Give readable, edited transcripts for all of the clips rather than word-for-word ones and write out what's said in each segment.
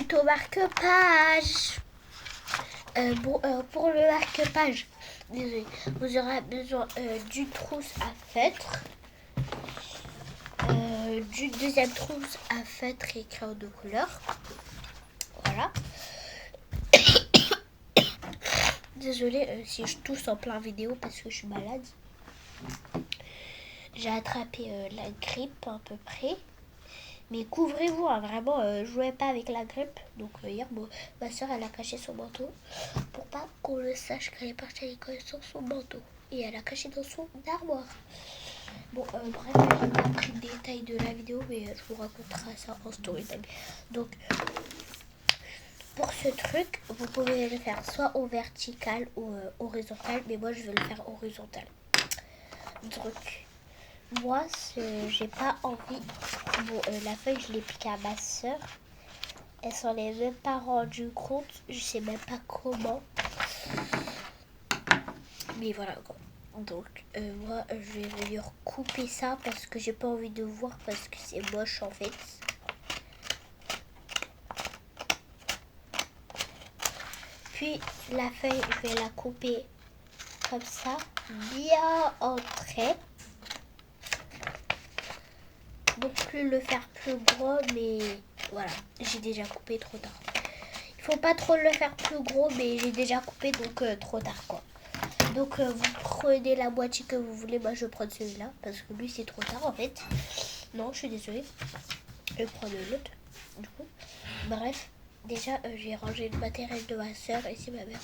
tuto marque-page. Pour le marque-page, désolé, vous aurez besoin d'une trousse à feutre, d'une deuxième trousse à feutre et crayon de couleur. Voilà. Désolée si je tousse en plein vidéo parce que je suis malade. J'ai attrapé la grippe à peu près. Mais couvrez-vous, hein, vraiment, jouez pas avec la grippe. Donc hier, ma soeur, elle a caché son manteau pour pas qu'on le sache qu'elle est partie à l'école sans son manteau. Et elle a caché dans son armoire. Bon, bref, j'ai pas pris le détail de la vidéo, mais je vous raconterai ça en story time. Donc, pour ce truc, vous pouvez le faire soit au vertical ou horizontal, mais moi, je vais le faire horizontal. Donc, moi, j'ai pas envie. Bon, la feuille, je l'ai piquée à ma soeur. Elle s'en est même pas rendue compte. Je sais même pas comment. Mais voilà quoi. Donc, moi, je vais venir couper ça parce que j'ai pas envie de voir parce que c'est moche en fait. Puis, la feuille, je vais la couper comme ça, bien en trait. Donc plus le faire plus gros, mais voilà, j'ai déjà coupé trop tard. Il faut pas trop le faire plus gros, mais j'ai déjà coupé, donc trop tard quoi. Donc vous prenez la moitié que vous voulez, moi je prends celui-là, parce que lui c'est trop tard en fait. Non, je suis désolée. Je vais prendre l'autre, du coup. Bref, déjà j'ai rangé le matériel de ma soeur et c'est ma mère.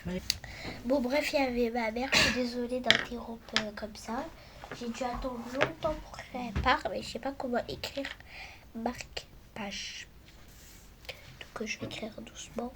Oui. Bon bref, il y avait ma mère, je suis désolée d'interrompre comme ça. J'ai dû attendre longtemps pour qu'elle parte, mais je sais pas comment écrire marque-page. Donc je vais écrire doucement.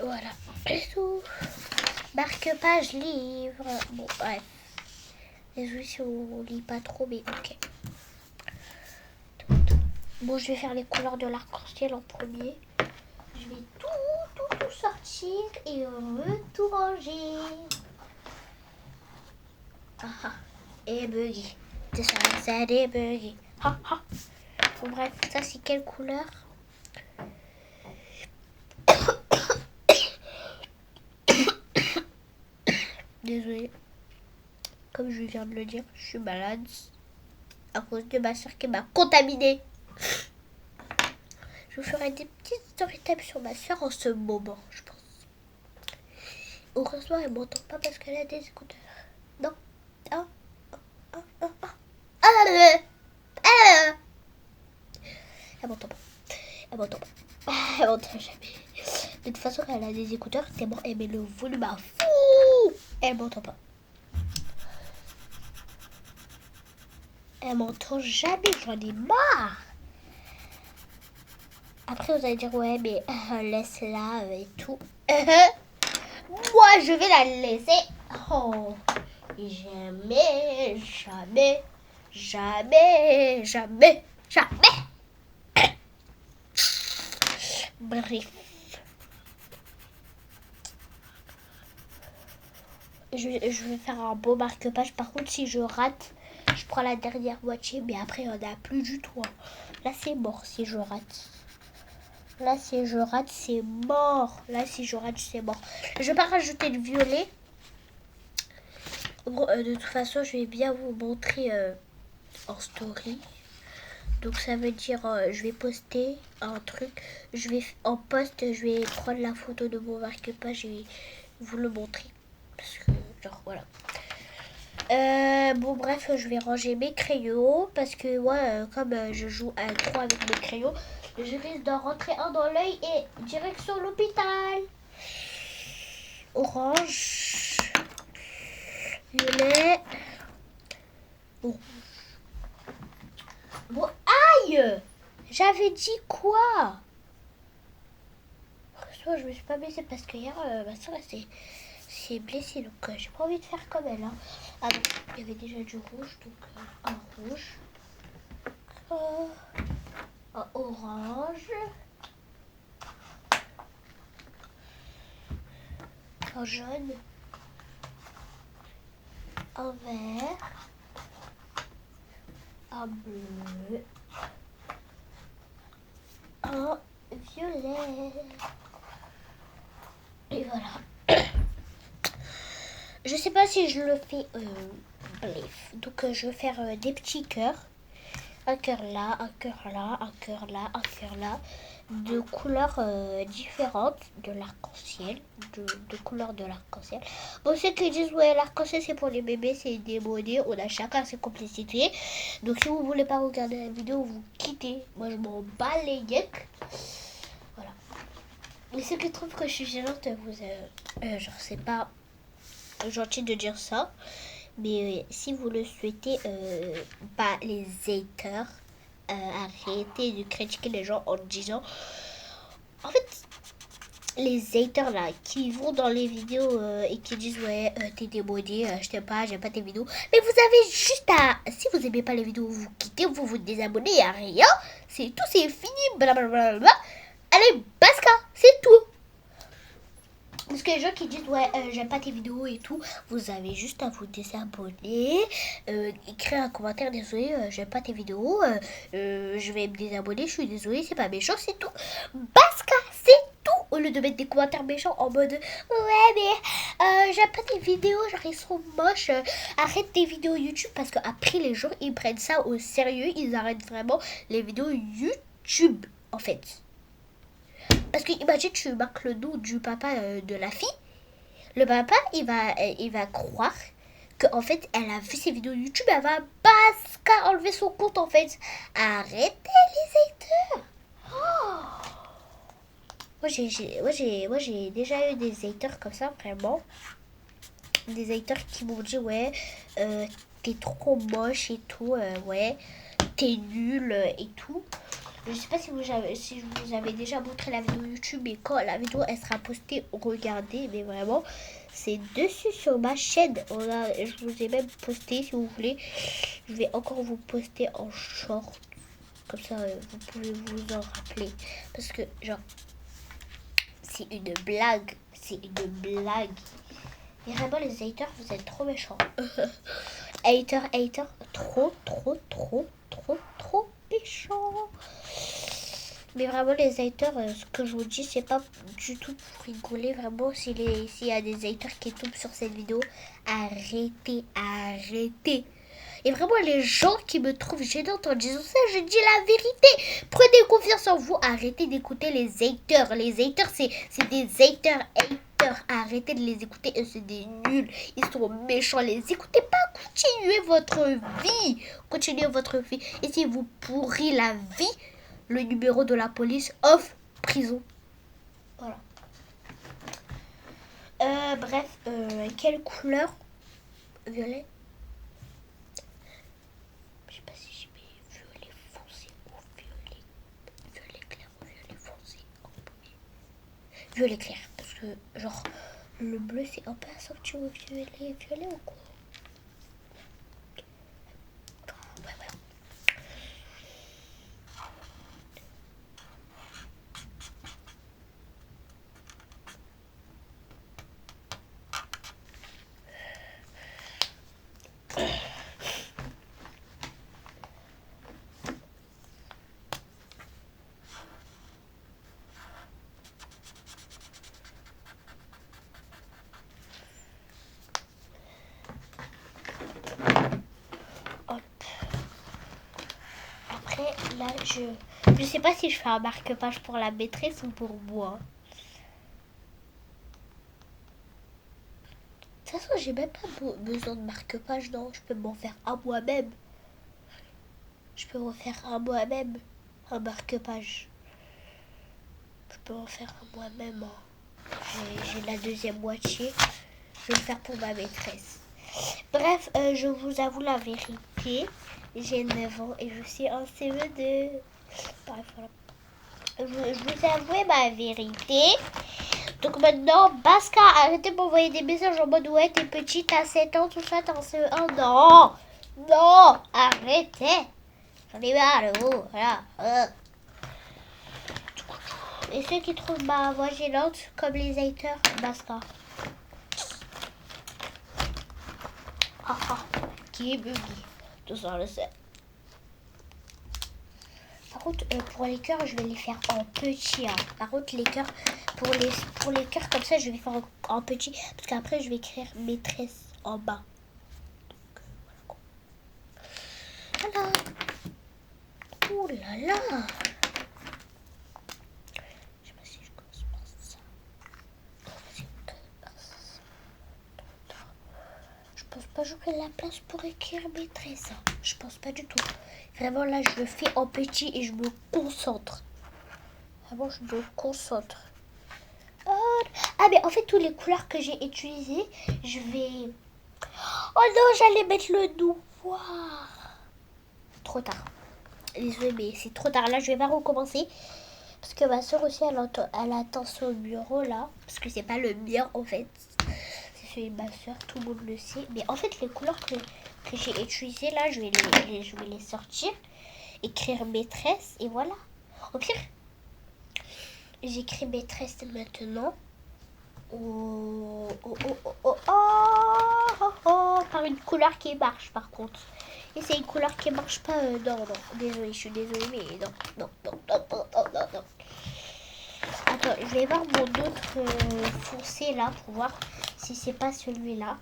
Voilà, c'est tout. Marque-page, livre. Bon, bref. Désolé si on lit pas trop, mais ok. Bon, je vais faire les couleurs de l'arc-en-ciel en premier. Je vais tout sortir et tout ranger. Ah, et buggy. C'est ça, c'est des buggy. Bon, bref, ça c'est quelle couleur? Désolée. Comme je viens de le dire, je suis malade à cause de ma soeur qui m'a contaminée. Je vous ferai des petites story time sur ma soeur en ce moment, je pense. Heureusement, elle m'entend pas parce qu'elle a des écouteurs. Non. Elle m'entend pas. Elle m'entend pas. Elle m'entend jamais. De toute façon, elle a des écouteurs, c'est bon, elle met le volume à fou. Elle m'entend pas. Elle m'entend jamais, j'en ai marre. Après, vous allez dire, ouais, mais laisse-la et tout. Moi, je vais la laisser. Oh, jamais, jamais, jamais, jamais, jamais. Bref. Je vais faire un beau marque-page. Par contre, si je rate, je prends la dernière moitié. Mais après, on n'a plus du tout. Là, c'est mort si je rate. Là, si je rate, c'est mort. Là, si je rate, c'est mort. Je vais pas rajouter le violet. Bon, de toute façon, je vais bien vous montrer en story. Donc, ça veut dire, je vais poster un truc. En post, je vais prendre la photo de mon marque-page et vous le montrer. Parce que, genre, voilà. Bon, bref, je vais ranger mes crayons. Parce que, moi, comme je joue à 3 avec mes crayons, je risque d'en rentrer un dans l'œil et direction l'hôpital. Orange. Violet. Rouge. Aïe! J'avais dit quoi? Heureusement, je me suis pas blessée parce que hier, ma soeur s'est blessée. Donc, j'ai pas envie de faire comme elle. Hein. Ah non, il y avait déjà du rouge. Donc, un rouge. Un orange. Un jaune. Un vert. Un bleu. Un violet. Et voilà. Je sais pas si je le fais bref. Donc je vais faire des petits cœurs. Un cœur là, un cœur là, un cœur là, un cœur là. De couleurs différentes de l'arc-en-ciel. De couleurs de l'arc-en-ciel. Bon, ceux qui disent ouais l'arc-en-ciel c'est pour les bébés, c'est démodé. On a chacun ses complicités. Donc si vous voulez pas regarder la vidéo, vous quittez. Moi je m'en bats les yeux. Voilà. Et ceux qui trouvent que je suis gênante, genre c'est pas gentil de dire ça, mais si vous le souhaitez, pas les haters, arrêtez de critiquer les gens en disant, en fait, les haters là qui vont dans les vidéos et qui disent ouais t'es démodé, je t'aime pas, j'aime pas tes vidéos, mais vous avez juste à, si vous aimez pas les vidéos, vous quittez, vous vous désabonnez, y a rien, c'est tout, c'est fini, blablabla. Allez, basta, c'est tout. Parce que les gens qui disent ouais j'aime pas tes vidéos et tout, vous avez juste à vous désabonner, écrire un commentaire désolé j'aime pas tes vidéos, je vais me désabonner, je suis désolée, c'est pas méchant, c'est tout. Basta, c'est tout. Au lieu de mettre des commentaires méchants en mode ouais mais j'aime pas tes vidéos, genre ils sont moches, arrête tes vidéos YouTube, parce qu'après les gens ils prennent ça au sérieux, ils arrêtent vraiment les vidéos YouTube en fait. Parce que imagine tu marques le nom du papa de la fille. Le papa, il va croire qu'en fait, elle a vu ses vidéos YouTube. Elle va pas enlever son compte en fait. Arrêtez les haters. Oh. Moi, j'ai déjà eu des haters comme ça, vraiment. Des haters qui m'ont dit, ouais, t'es trop moche et tout, ouais, t'es nul et tout. Je sais pas si je vous avais déjà montré la vidéo YouTube, et quand la vidéo elle sera postée, regardez, mais vraiment, c'est dessus sur ma chaîne. Je vous ai même posté, si vous voulez. Je vais encore vous poster en short. Comme ça, vous pouvez vous en rappeler. Parce que, genre, c'est une blague. C'est une blague. Et vraiment, les haters, vous êtes trop méchants. Haters, trop méchants. Mais vraiment, les haters, ce que je vous dis, c'est pas du tout pour rigoler. Vraiment, s'il y a des haters qui tombent sur cette vidéo, arrêtez. Et vraiment, les gens qui me trouvent gênante en disant ça, je dis la vérité. Prenez confiance en vous. Arrêtez d'écouter les haters. Les haters, c'est des haters. Arrêtez de les écouter. C'est des nuls. Ils sont méchants. Les écoutez pas. Continuez votre vie. Et si vous pourrez la vie, le numéro de la police, off, prison. Voilà. Bref, quelle couleur? Violet. Je sais pas si j'ai mis violet foncé ou violet clair ou violet foncé en premier. Violet clair, parce que genre le bleu c'est un peu assorti au violet ou quoi? Ouais. Là, je sais pas si je fais un marque-page pour la maîtresse ou pour moi. De toute façon, j'ai même pas besoin de marque-page, non. Je peux m'en faire à moi-même. Je peux m'en faire à moi-même un marque-page. Je peux en faire à moi-même. J'ai la deuxième moitié. Je vais le faire pour ma maîtresse. Bref, je vous avoue la vérité. J'ai 9 ans et je suis en CE2. Bref, voilà. Je vous avoue ma vérité. Donc maintenant, Baska, arrêtez de m'envoyer des messages en mode ouais, t'es petite, t'as 7 ans, tout ça, t'es en CE1. Non, non, arrêtez. J'en ai marre de vous. Voilà. Et ceux qui trouvent ma voix gênante, comme les haters, Baska. Ah ah, qui est buggy. Tout ça, on le sait. Par contre, pour les cœurs, je vais les faire en petit. Hein. Par contre, les cœurs, pour les cœurs comme ça, je vais faire en petit. Parce qu'après, je vais écrire maîtresse en bas. Donc, voilà. Oh là là. Je sais pas si je commence par ça. Je pense pas que j'aurai la place pour écrire maîtresse. Je pense pas du tout. Vraiment, là, je le fais en petit et je me concentre. Vraiment, je me concentre. Ah, mais en fait, toutes les couleurs que j'ai utilisées, je vais... Oh non, j'allais mettre le noir. Trop tard. Désolée, mais c'est trop tard. Là, je vais pas recommencer. Parce que ma soeur aussi, elle attend son bureau, là. Parce que c'est pas le mien, en fait. C'est celui de ma soeur, tout le monde le sait. Mais en fait, les couleurs que j'ai utilisées, là, je vais les sortir. Écrire maîtresse, et voilà. Au pire, j'écris maîtresse maintenant. Par une couleur qui marche, par contre. Et c'est une couleur qui marche pas. Non. Désolée, je suis désolée, mais non. Attends, je vais voir mon autre foncé là pour voir si c'est pas celui-là.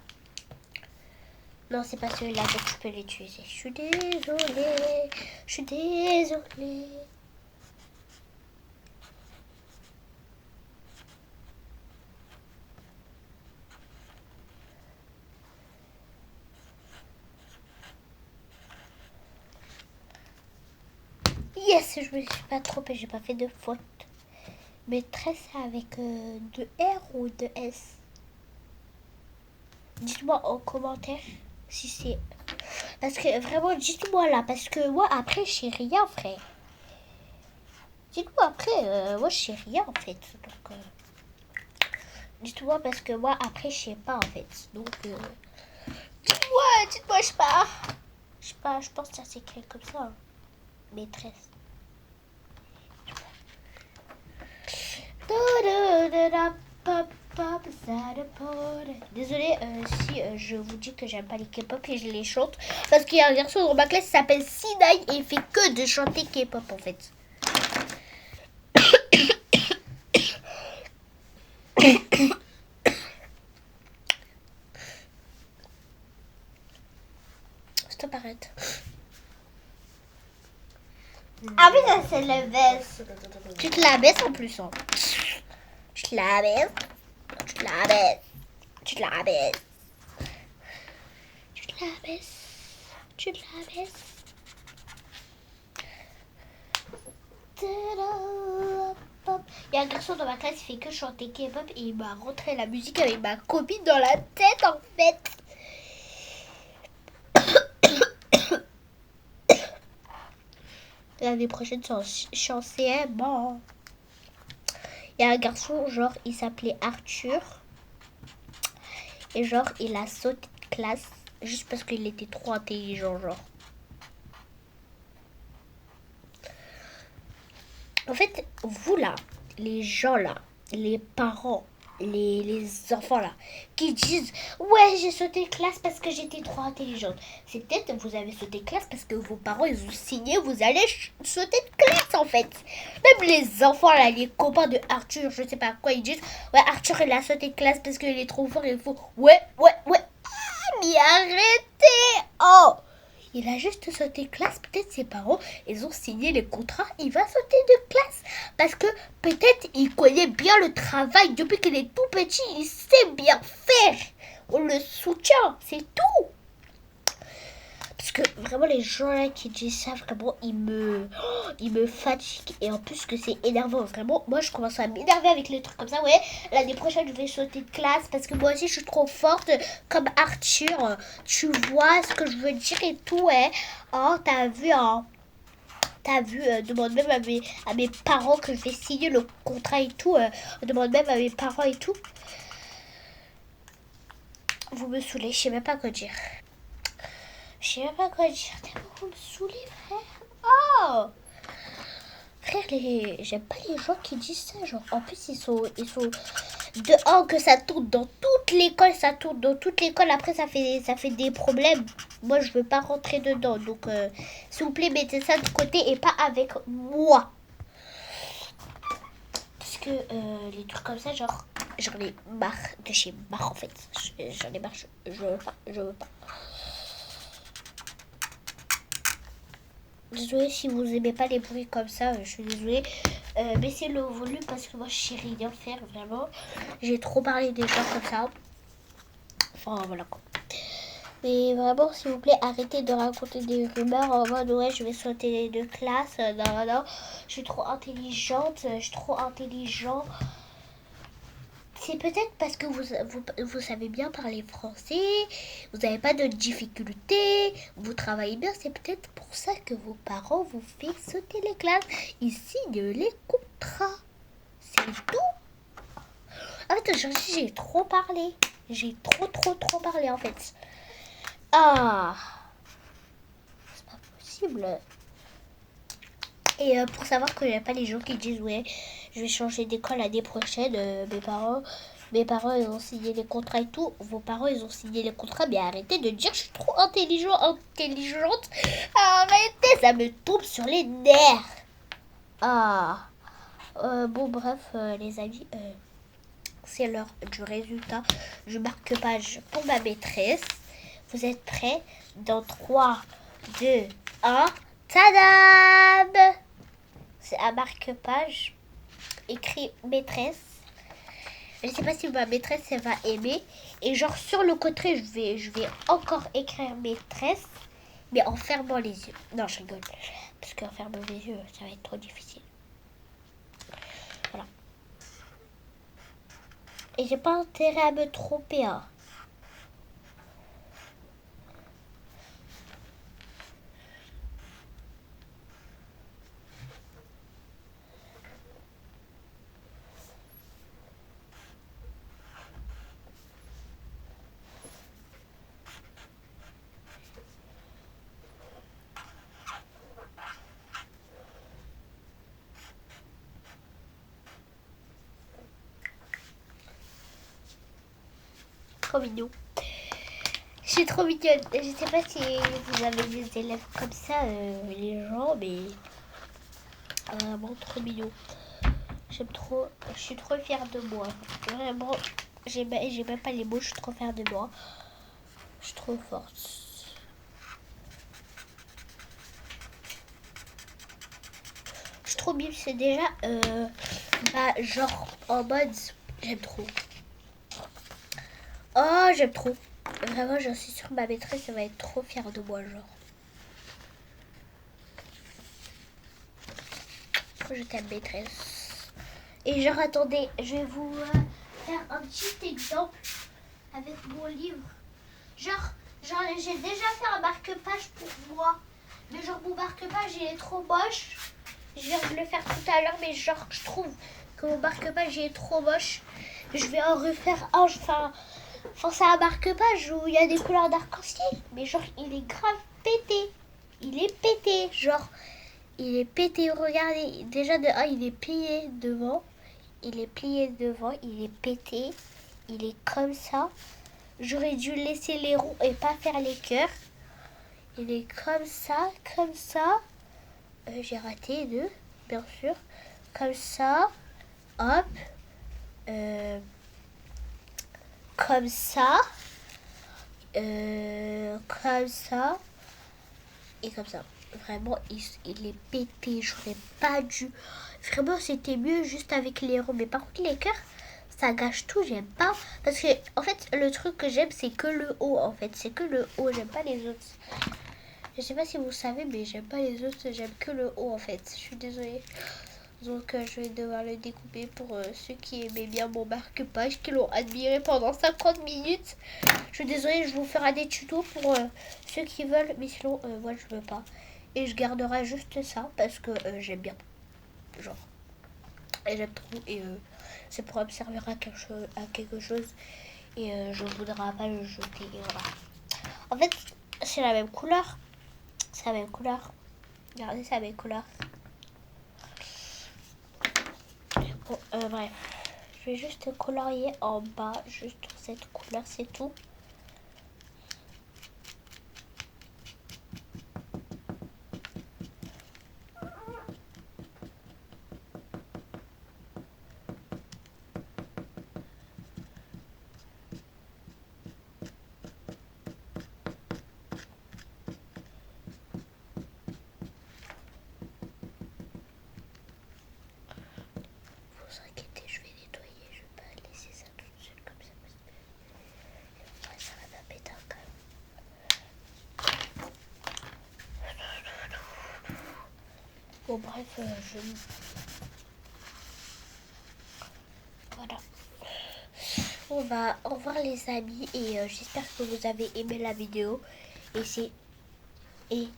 Non, c'est pas celui-là, donc je peux l'utiliser. Je suis désolée. Yes, je me suis pas trompée, j'ai pas fait de faute. Maîtresse avec 2R ou 2S? Dites-moi en commentaire si c'est... Parce que vraiment, dites-moi là, parce que moi après, je sais rien, frère. Dites-moi après, moi je sais rien en fait. Donc, dites-moi parce que moi après, je sais pas en fait. Donc, dites-moi, je sais pas. Je pense que ça s'écrit comme ça. Hein. Maîtresse. Désolée si je vous dis que j'aime pas les K-pop et je les chante. Parce qu'il y a un garçon dans ma classe qui s'appelle Sinai et il fait que de chanter K-pop en fait. Stop, arrête. Ah oui, ça c'est la baisse. Tu te la baisses en plus. Hein. Tu te la baisses. Tu te la baisses. Tu te la baisses. Tu te la baisses. Tu te la baisses. Il y a un garçon dans ma classe qui fait que chanter K-pop et il m'a rentré la musique avec ma copine dans la tête en fait. L'année prochaine, je suis en CM. Bon. Il y a un garçon, genre, il s'appelait Arthur. Et genre, il a sauté de classe juste parce qu'il était trop intelligent, genre. En fait, vous là, les gens là, les parents, les enfants là, qui disent ouais j'ai sauté de classe parce que j'étais trop intelligente. C'est peut-être vous avez sauté de classe parce que vos parents ils ont signé vous allez sauter de classe en fait. Même les enfants là, les copains de Arthur, je sais pas quoi ils disent ouais Arthur il a sauté de classe parce qu'il est trop fort il faut ouais. Ah mais arrêtez. Oh il a juste sauté de classe, peut-être ses parents, ils ont signé les contrats, il va sauter de classe. Parce que peut-être il connaît bien le travail, depuis qu'il est tout petit, il sait bien faire. On le soutient, c'est tout. Parce que vraiment, les gens là qui disent ça, vraiment, ils me fatiguent. Et en plus, que c'est énervant. Vraiment, moi, je commence à m'énerver avec les trucs comme ça. Ouais, l'année prochaine, je vais sauter de classe parce que moi aussi, je suis trop forte. Comme Arthur, tu vois ce que je veux dire et tout, ouais. Oh, t'as vu, hein. T'as vu, demande même à mes parents que je vais signer le contrat et tout. Demande même à mes parents et tout. Vous me saoulez, je sais même pas quoi dire. Je sais même pas quoi dire. Tellement vous me saoulez, frère. Oh! Frère, j'aime pas les gens qui disent ça. Genre, en plus, ils sont dehors que ça tourne dans toute l'école. Ça tourne dans toute l'école. Après, ça fait des problèmes. Moi, je veux pas rentrer dedans. Donc, s'il vous plaît, mettez ça de côté et pas avec moi. Parce que les trucs comme ça, genre, j'en ai marre de chez marre en fait. J'en ai marre, je veux pas, je veux pas. Désolée si vous aimez pas les bruits comme ça, je suis désolée. Baissez le volume parce que moi je sais rien faire, vraiment. J'ai trop parlé des gens comme ça. Enfin voilà quoi. Mais vraiment, s'il vous plaît, arrêtez de raconter des rumeurs en mode ouais, je vais sauter de classe. Non, non, je suis trop intelligente, je suis trop intelligent. C'est peut-être parce que vous savez bien parler français, vous n'avez pas de difficultés, vous travaillez bien. C'est peut-être pour ça que vos parents vous font sauter les classes. Ils signent les contrats. C'est tout. En fait, j'ai trop parlé. J'ai trop parlé en fait. Ah, c'est pas possible. Et pour savoir que j'aime pas les gens qui disent ouais, je vais changer d'école l'année prochaine, mes parents ils ont signé les contrats et tout. Vos parents ils ont signé les contrats, mais arrêtez de dire je suis trop intelligente. Arrêtez, ça me tombe sur les nerfs. Ah, bon bref les amis, c'est l'heure du résultat du marque-page pour ma maîtresse. Vous êtes prêts? Dans 3, 2, 1, tadam! C'est un marque-page écrit maîtresse. Je sais pas si ma maîtresse elle va aimer. Et genre sur le côté je vais encore écrire maîtresse. Mais en fermant les yeux. Non, je rigole. Parce qu'en fermant les yeux ça va être trop difficile. Voilà. Et j'ai pas intérêt à me tromper hein. Trop mignon. Je suis trop mignonne. Je sais pas si vous avez des élèves comme ça, les gens, mais vraiment trop mignon. J'aime trop. Je suis trop fière de moi. Vraiment, j'ai même pas les mots. Je suis trop fière de moi. Je suis trop forte. Je suis trop mime. C'est déjà, genre en mode, j'aime trop. Oh, j'aime trop. Vraiment, j'en suis sûre, ma maîtresse, elle va être trop fière de moi, genre. Je t'aime, maîtresse. Et genre, attendez, je vais vous faire un petit exemple avec mon livre. Genre j'ai déjà fait un marque-page pour moi. Mais genre, mon marque-page, il est trop moche. Je viens de le faire tout à l'heure, mais genre, je trouve que mon marque-page, il est trop moche. Je vais en refaire un, enfin, c'est un marque-page où il y a des couleurs d'arc-en-ciel. Mais genre, il est grave pété. Il est pété, genre, il est pété. Regardez, déjà de 1, il est plié devant. Il est plié devant, il est pété. Il est comme ça. J'aurais dû laisser les ronds et pas faire les cœurs. Il est comme ça, comme ça. J'ai raté deux, bien sûr. Comme ça. Hop. Comme ça. Comme ça. Et comme ça. Vraiment, il est pété. J'aurais pas dû. Vraiment, c'était mieux juste avec les ronds. Mais par contre, les cœurs, ça gâche tout. J'aime pas. Parce que, en fait, le truc que j'aime, c'est que le haut. En fait, c'est que le haut. J'aime pas les autres. Je sais pas si vous savez, mais j'aime pas les os, j'aime que le haut en fait. Je suis désolée. Donc je vais devoir le découper pour ceux qui aimaient bien mon marque-page, qui l'ont admiré pendant 50 minutes. Je suis désolée, je vous ferai des tutos pour ceux qui veulent, mais sinon moi je veux pas. Et je garderai juste ça parce que j'aime bien. Genre, et j'aime trop et ça pourra me servir à quelque chose et je voudrais pas le jeter. Et voilà. En fait, c'est la même couleur. C'est la même couleur. Regardez, c'est la même couleur. Bon, bref. Je vais juste colorier en bas, juste cette couleur, c'est tout. Vous inquiétez, je vais nettoyer, je vais pas laisser ça tout seul comme ça parce que ouais, ça va pas péter quand même. Bon bref, voilà. Bon bah au revoir les amis et j'espère que vous avez aimé la vidéo. Et c'est et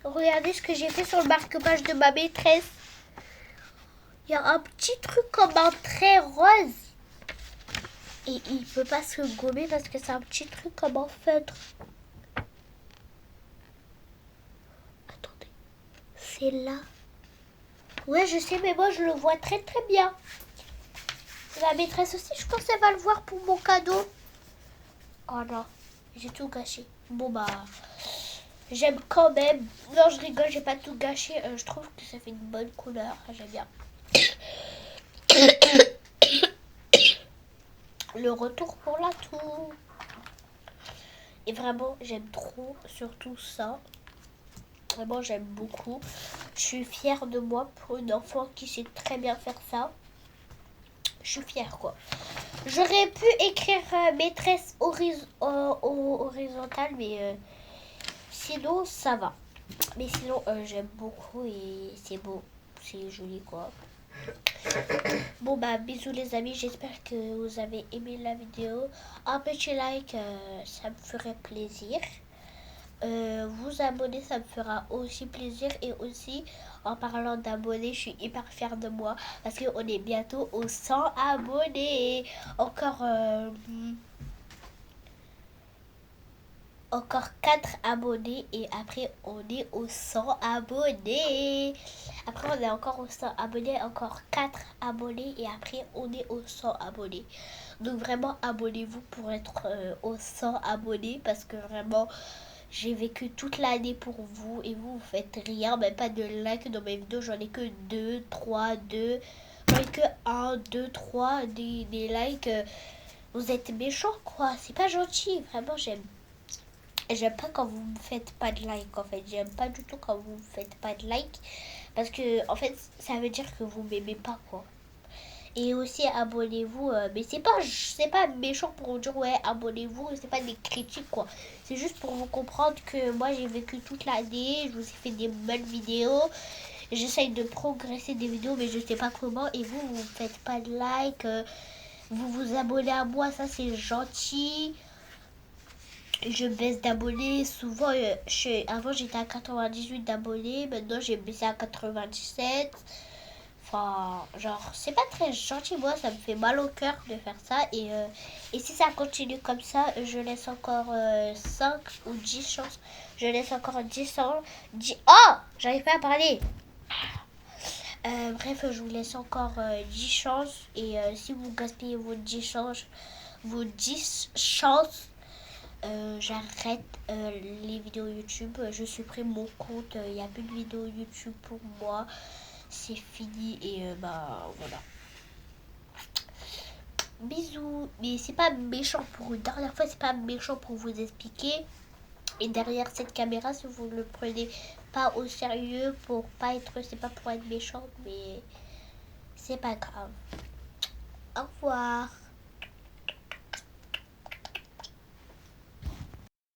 regardez ce que j'ai fait sur le marque-page de ma maîtresse. Il y a un petit truc comme un trait rose. Et il peut pas se gommer parce que c'est un petit truc comme un feutre. Attendez. C'est là. Ouais, je sais, mais moi, je le vois très très bien. La maîtresse aussi, je pense qu'elle va le voir pour mon cadeau. Oh non, j'ai tout gâché. Bon, bah, j'aime quand même. Non, je rigole, j'ai pas tout gâché. Je trouve que ça fait une bonne couleur. J'aime bien. Le retour pour la tour. Et vraiment, j'aime trop, surtout ça. Vraiment, j'aime beaucoup. Je suis fière de moi pour une enfant qui sait très bien faire ça. Je suis fière, quoi. J'aurais pu écrire maîtresse horizontale, mais sinon, ça va. Mais sinon, j'aime beaucoup et c'est beau. C'est joli, quoi. Bon, bah, bisous les amis. J'espère que vous avez aimé la vidéo. Un petit like, ça me ferait plaisir. Vous abonner, ça me fera aussi plaisir. Et aussi, en parlant d'abonnés, je suis hyper fière de moi parce qu'on est bientôt aux 100 abonnés. Encore 4 abonnés et après on est aux 100 abonnés. Après on est encore aux 100 abonnés, encore 4 abonnés et après on est aux 100 abonnés. Donc vraiment abonnez-vous pour être aux 100 abonnés parce que vraiment j'ai vécu toute l'année pour vous et vous faites rien, même pas de like dans mes vidéos. J'en ai que 2, 3, 2. J'en ai que 1, 2, 3 des likes. Vous êtes méchants quoi, c'est pas gentil. Vraiment j'aime pas quand vous me faites pas de like en fait. J'aime pas du tout quand vous me faites pas de like. Parce que en fait ça veut dire que vous m'aimez pas quoi. Et aussi abonnez-vous. Mais c'est pas méchant pour vous dire ouais abonnez-vous. C'est pas des critiques quoi. C'est juste pour vous comprendre que moi j'ai vécu toute l'année. Je vous ai fait des bonnes vidéos. J'essaye de progresser des vidéos mais je sais pas comment. Et vous me faites pas de like. Vous vous abonnez à moi. Ça c'est gentil. Je baisse d'abonnés. Souvent, avant j'étais à 98 d'abonnés. Maintenant j'ai baissé à 97. Enfin, genre, c'est pas très gentil. Moi, ça me fait mal au cœur de faire ça. Et si ça continue comme ça, je laisse encore 5 ou 10 chances. Je laisse encore 10 ans. 10... Oh! J'arrive pas à parler. Bref, je vous laisse encore 10 chances. Et si vous gaspillez vos 10 chances, j'arrête les vidéos YouTube, je supprime mon compte, il n'y a plus de vidéos YouTube pour moi, c'est fini et bah voilà. Bisous, mais c'est pas méchant pour une dernière fois, c'est pas méchant pour vous expliquer. Et derrière cette caméra, si vous ne le prenez pas au sérieux, pour pas être, c'est pas pour être méchant, mais c'est pas grave. Au revoir.